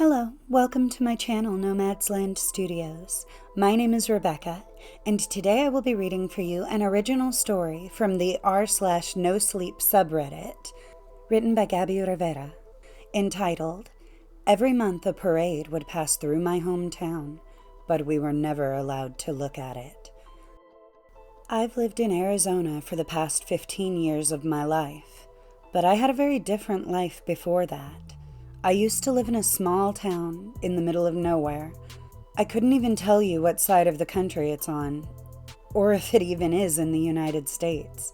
Hello, welcome to my channel, Nomad's Land Studios. My name is Rebecca, and today I will be reading for you an original story from the r/nosleep subreddit, written by Gabby Rivera, entitled, Every month a parade would pass through my hometown, but we were never allowed to look at it. I've lived in Arizona for the past 15 years of my life, but I had a very different life before that. I used to live in a small town in the middle of nowhere. I couldn't even tell you what side of the country it's on, or if it even is in the United States.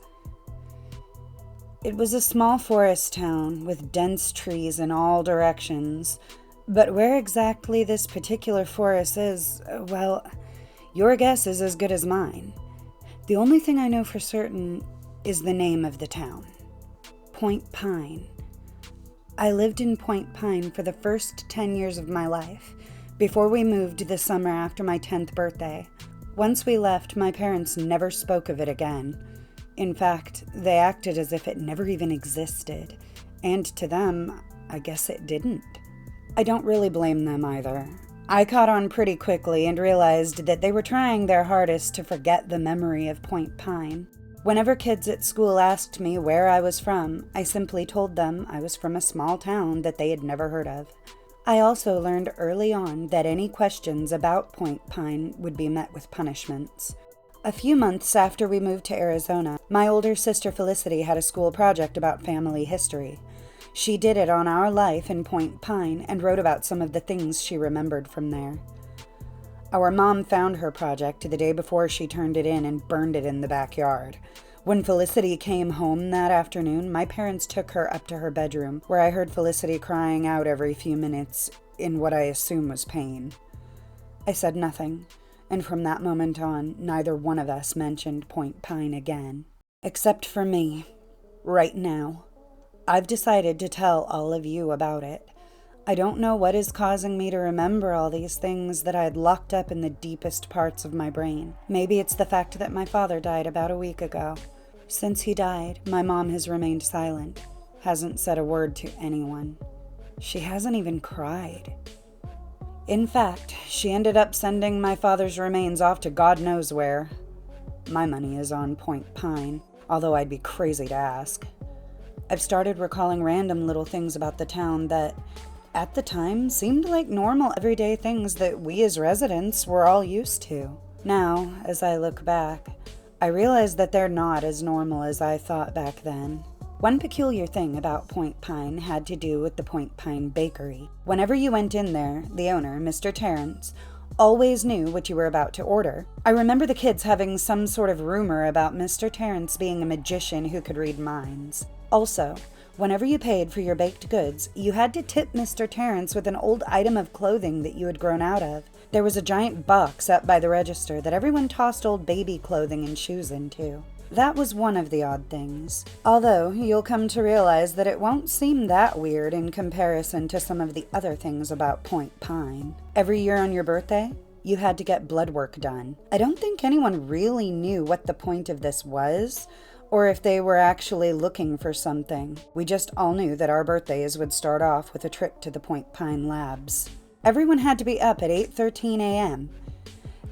It was a small forest town with dense trees in all directions, but where exactly this particular forest is, well, your guess is as good as mine. The only thing I know for certain is the name of the town, Point Pine. I lived in Point Pine for the first 10 years of my life, before we moved the summer after my 10th birthday. Once we left, my parents never spoke of it again. In fact, they acted as if it never even existed, and to them, I guess it didn't. I don't really blame them either. I caught on pretty quickly and realized that they were trying their hardest to forget the memory of Point Pine. Whenever kids at school asked me where I was from, I simply told them I was from a small town that they had never heard of. I also learned early on that any questions about Point Pine would be met with punishments. A few months after we moved to Arizona, my older sister Felicity had a school project about family history. She did it on our life in Point Pine and wrote about some of the things she remembered from there. Our mom found her project the day before she turned it in and burned it in the backyard. When Felicity came home that afternoon, my parents took her up to her bedroom, where I heard Felicity crying out every few minutes in what I assume was pain. I said nothing, and from that moment on, neither one of us mentioned Point Pine again. Except for me, right now. I've decided to tell all of you about it. I don't know what is causing me to remember all these things that I had locked up in the deepest parts of my brain. Maybe it's the fact that my father died about a week ago. Since he died, my mom has remained silent, hasn't said a word to anyone. She hasn't even cried. In fact, she ended up sending my father's remains off to God knows where. My money is on Point Pine, although I'd be crazy to ask. I've started recalling random little things about the town that, at the time, seemed like normal everyday things that we as residents were all used to. Now, as I look back, I realize that they're not as normal as I thought back then. One peculiar thing about Point Pine had to do with the Point Pine Bakery. Whenever you went in there, the owner, Mr. Terrence, always knew what you were about to order. I remember the kids having some sort of rumor about Mr. Terrence being a magician who could read minds. Also, whenever you paid for your baked goods, you had to tip Mr. Terrence with an old item of clothing that you had grown out of. There was a giant box up by the register that everyone tossed old baby clothing and shoes into. That was one of the odd things. Although, you'll come to realize that it won't seem that weird in comparison to some of the other things about Point Pine. Every year on your birthday, you had to get blood work done. I don't think anyone really knew what the point of this was, or if they were actually looking for something. We just all knew that our birthdays would start off with a trip to the Point Pine labs. Everyone had to be up at 8:13 a.m.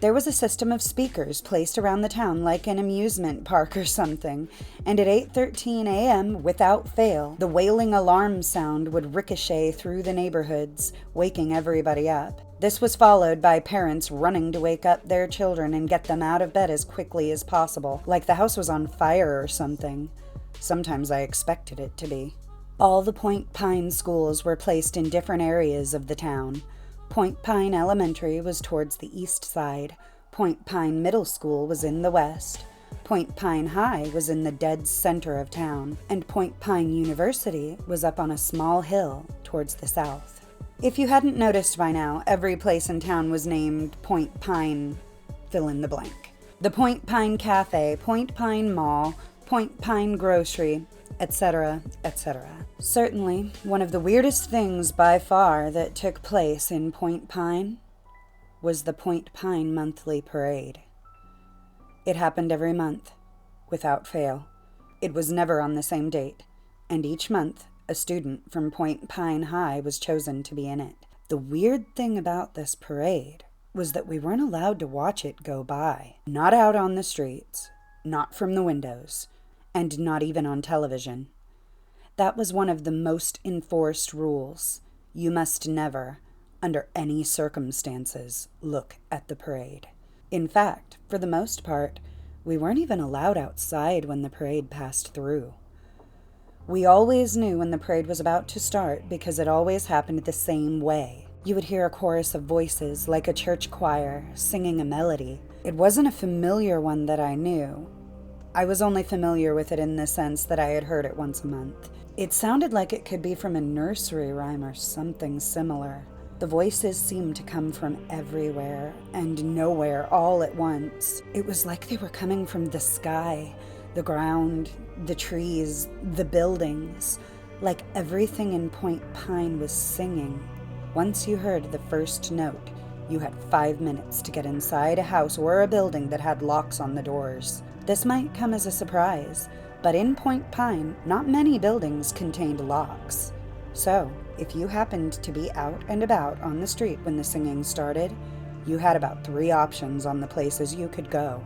There was a system of speakers placed around the town like an amusement park or something, and at 8:13 a.m., without fail, the wailing alarm sound would ricochet through the neighborhoods, waking everybody up. This was followed by parents running to wake up their children and get them out of bed as quickly as possible, like the house was on fire or something. Sometimes I expected it to be. All the Point Pine schools were placed in different areas of the town. Point Pine Elementary was towards the east side. Point Pine Middle School was in the west. Point Pine High was in the dead center of town. And Point Pine University was up on a small hill towards the south. If you hadn't noticed by now, every place in town was named Point Pine fill in the blank. The Point Pine Cafe, Point Pine Mall, Point Pine Grocery, etc., etc. Certainly, one of the weirdest things by far that took place in Point Pine was the Point Pine Monthly Parade. It happened every month, without fail. It was never on the same date, and each month a student from Point Pine High was chosen to be in it. The weird thing about this parade was that we weren't allowed to watch it go by. Not out on the streets, not from the windows, and not even on television. That was one of the most enforced rules. You must never, under any circumstances, look at the parade. In fact, for the most part, we weren't even allowed outside when the parade passed through. We always knew when the parade was about to start because it always happened the same way. You would hear a chorus of voices, like a church choir, singing a melody. It wasn't a familiar one that I knew. I was only familiar with it in the sense that I had heard it once a month. It sounded like it could be from a nursery rhyme or something similar. The voices seemed to come from everywhere and nowhere all at once. It was like they were coming from the sky, the ground, the trees, the buildings, like everything in Point Pine was singing. Once you heard the first note, you had 5 minutes to get inside a house or a building that had locks on the doors. This might come as a surprise, but in Point Pine, not many buildings contained locks. So, if you happened to be out and about on the street when the singing started, you had about 3 options on the places you could go.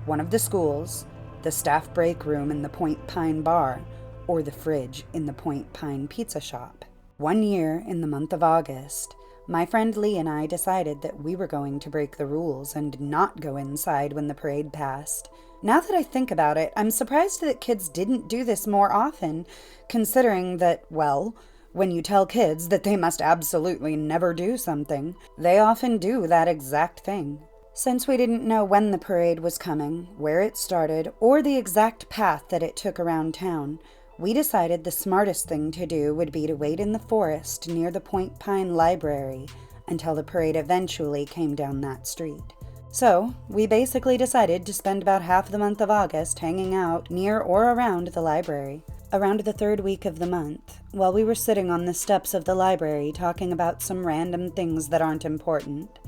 One of the schools, the staff break room in the Point Pine bar, or the fridge in the Point Pine pizza shop. One year, in the month of August, my friend Lee and I decided that we were going to break the rules and not go inside when the parade passed. Now that I think about it, I'm surprised that kids didn't do this more often, considering that, well, when you tell kids that they must absolutely never do something, they often do that exact thing. Since we didn't know when the parade was coming, where it started, or the exact path that it took around town, we decided the smartest thing to do would be to wait in the forest near the Point Pine Library until the parade eventually came down that street. So, we basically decided to spend about half the month of August hanging out near or around the library. Around the 3rd week of the month, while we were sitting on the steps of the library talking about some random things that aren't important,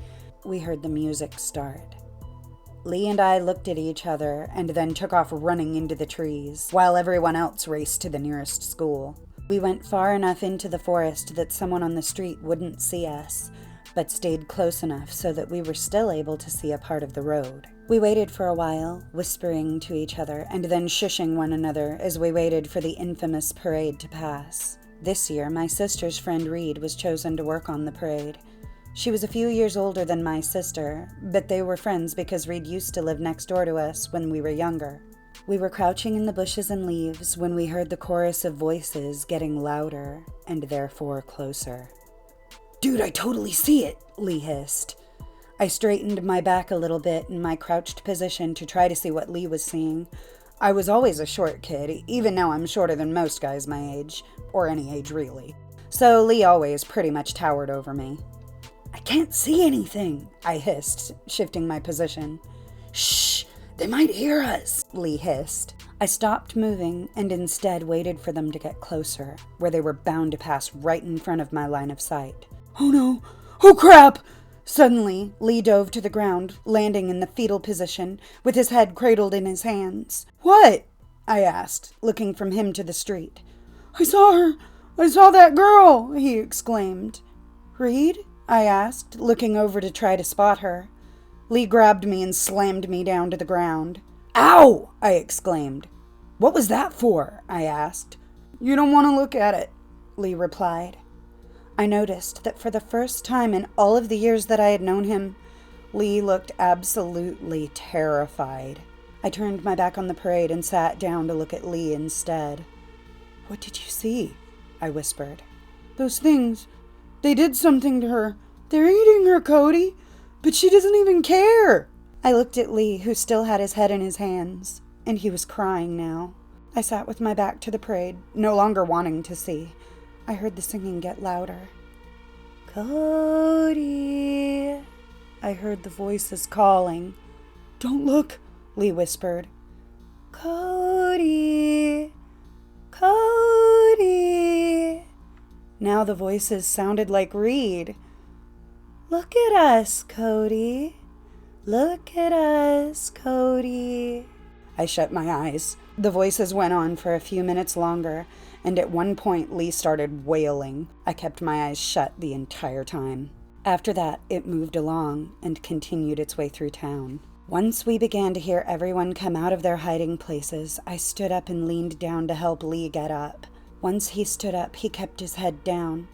we heard the music start. Lee and I looked at each other and then took off running into the trees, while everyone else raced to the nearest school. We went far enough into the forest that someone on the street wouldn't see us, but stayed close enough so that we were still able to see a part of the road. We waited for a while, whispering to each other and then shushing one another as we waited for the infamous parade to pass. This year, my sister's friend Reed was chosen to work on the parade. She was a few years older than my sister, but they were friends because Reed used to live next door to us when we were younger. We were crouching in the bushes and leaves when we heard the chorus of voices getting louder and therefore closer. "Dude, I totally see it," Lee hissed. I straightened my back a little bit in my crouched position to try to see what Lee was seeing. I was always a short kid, even now I'm shorter than most guys my age, or any age really. So Lee always pretty much towered over me. "I can't see anything," I hissed, shifting my position. "Shh, they might hear us," Lee hissed. I stopped moving and instead waited for them to get closer, where they were bound to pass right in front of my line of sight. "Oh no! Oh crap!" Suddenly, Lee dove to the ground, landing in the fetal position, with his head cradled in his hands. "What?" I asked, looking from him to the street. "I saw her! I saw that girl!" he exclaimed. "Reed?" I asked, looking over to try to spot her. Lee grabbed me and slammed me down to the ground. "Ow!" I exclaimed. "What was that for?" I asked. "You don't want to look at it," Lee replied. I noticed that for the first time in all of the years that I had known him, Lee looked absolutely terrified. I turned my back on the parade and sat down to look at Lee instead. "What did you see?" I whispered. "Those things. They did something to her. They're eating her, Cody. But she doesn't even care." I looked at Lee, who still had his head in his hands, and he was crying now. I sat with my back to the parade, no longer wanting to see. I heard the singing get louder. "Cody," I heard the voices calling. "Don't look," Lee whispered. "Cody, Cody." Now the voices sounded like Reed. "Look at us, Cody. Look at us, Cody." I shut my eyes. The voices went on for a few minutes longer, and at one point Lee started wailing. I kept my eyes shut the entire time. After that, it moved along and continued its way through town. Once we began to hear everyone come out of their hiding places, I stood up and leaned down to help Lee get up. Once he stood up, he kept his head down.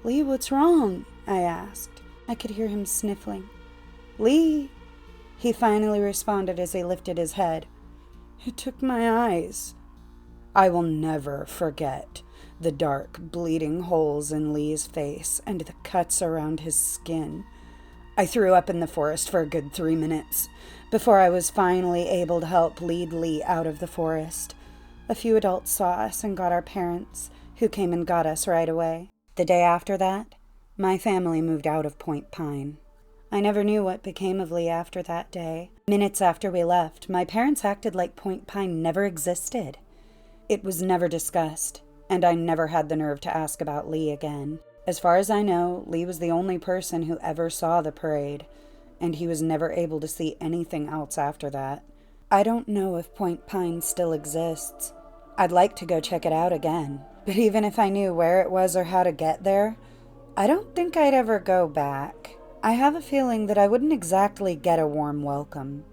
"Lee, what's wrong?" I asked. I could hear him sniffling. "Lee," he finally responded as he lifted his head. "It took my eyes." I will never forget the dark, bleeding holes in Lee's face and the cuts around his skin. I threw up in the forest for a good 3 minutes before I was finally able to help lead Lee out of the forest. A few adults saw us and got our parents, who came and got us right away. The day after that, my family moved out of Point Pine. I never knew what became of Lee after that day. Minutes after we left, my parents acted like Point Pine never existed. It was never discussed, and I never had the nerve to ask about Lee again. As far as I know, Lee was the only person who ever saw the parade, and he was never able to see anything else after that. I don't know if Point Pine still exists. I'd like to go check it out again, but even if I knew where it was or how to get there, I don't think I'd ever go back. I have a feeling that I wouldn't exactly get a warm welcome.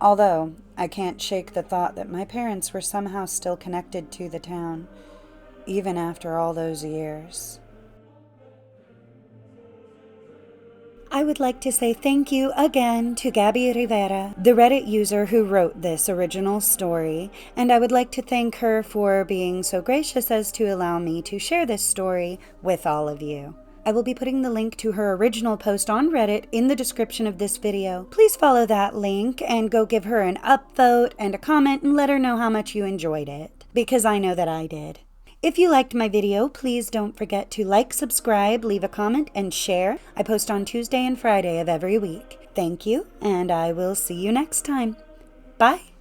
Although, I can't shake the thought that my parents were somehow still connected to the town, even after all those years. I would like to say thank you again to Gabby Rivera, the Reddit user who wrote this original story, and I would like to thank her for being so gracious as to allow me to share this story with all of you. I will be putting the link to her original post on Reddit in the description of this video. Please follow that link and go give her an upvote and a comment and let her know how much you enjoyed it, because I know that I did. If you liked my video, please don't forget to like, subscribe, leave a comment, and share. I post on Tuesday and Friday of every week. Thank you, and I will see you next time. Bye!